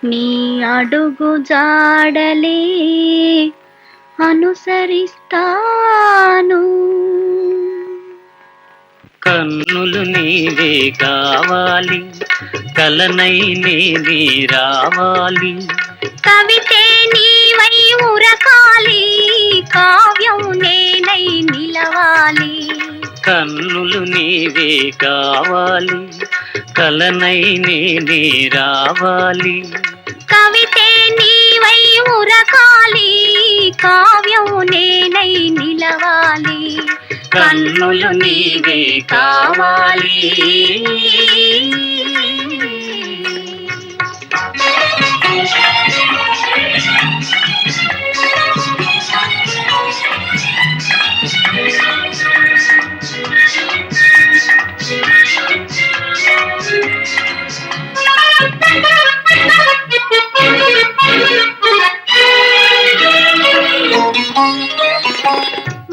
నీ అడుగు జాడలే అనుసరిస్తాను. కన్నులు నీవే కావాలి, కలనై నేనే రావాలి. కవితే నీవై ఉరకాలి, కావ్యం నేనై నిలవాలి. కన్నులు నీవే కావాలి, కలనై నేనే రావాలి. కవితే నీవై ఉరకాలి, కావ్యం నేనై నిలవాలి. కన్నులు నీవే కావాలి.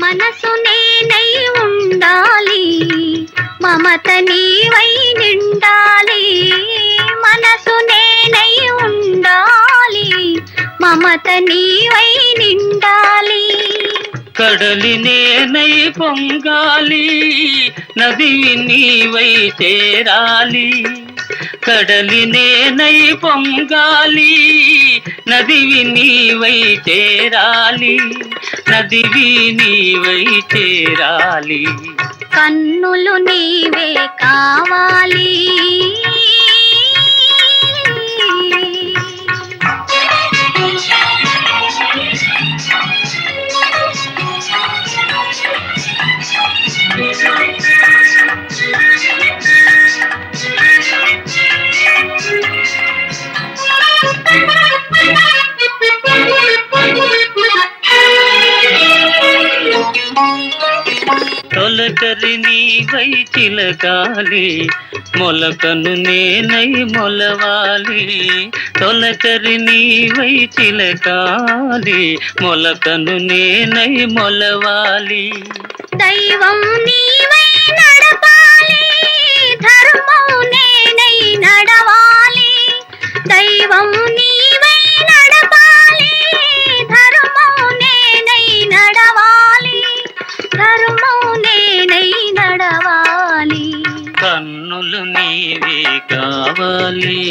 మనసు నేనై ఉండాలి, మమత నీవై నిండాలి. మనసు నేనై ఉండాలి, మమత నీవై నిండాలి. కడలి నేనై పొంగాలి, నది నీవై చేరాలి. కడలి నేనై పొంగాలి, నదివి నీవై చేరాలి. నదివి నీవై చేరాలి. కన్నులు నీవే కావాలి. తొలకరి నీవై చిలకాలి, మొలకను నేనై మొలవాలి. తొలకరి నీవై చిలకాలి, మొలకను నేనై మొలవాలి. దైవం నీవై నడపాలి, ధర్మం నేనై నడవాలి. దైవం నీవై నడపాలి, ధర్మం నేనై నడవాలి. ధర్మం నేనై నడవాలి. కన్నులు నీవే కావాలి.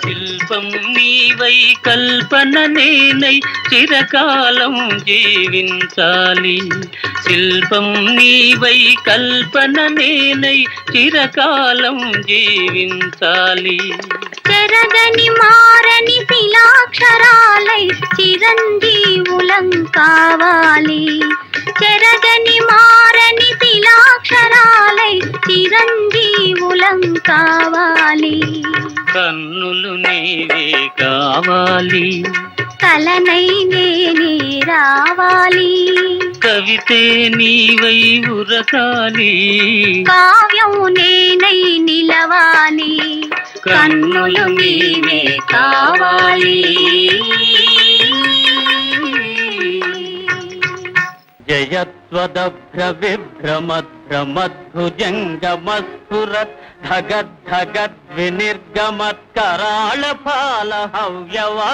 శిల్పం నీవై కల్పన నేనై చిరకాలం జీవించాలి. శిల్పం నీవై కల్పన నేనై చిరకాలం జీవించాలి. చెరగని మారని శిలాక్షరాలై చిరంజీవులం కావాలి. చెరగని మారని శిలాక్షరాలై చిరంజీవులం కావాలి. కన్నులు నీవే కావాలి, కలనై నేనే రావాలి. కవితే నీవై ఉరకాలి, కావ్యం నేనై నిలవాలి. కన్నులు నీవే కావాలి. జయత్వదభ్ర విభ్రమద్భ్రమద్భుజంగమస్ఫురత్ ధగద్ధగద్వినిర్గమత్కరాళ ఫాల హవ్యవా.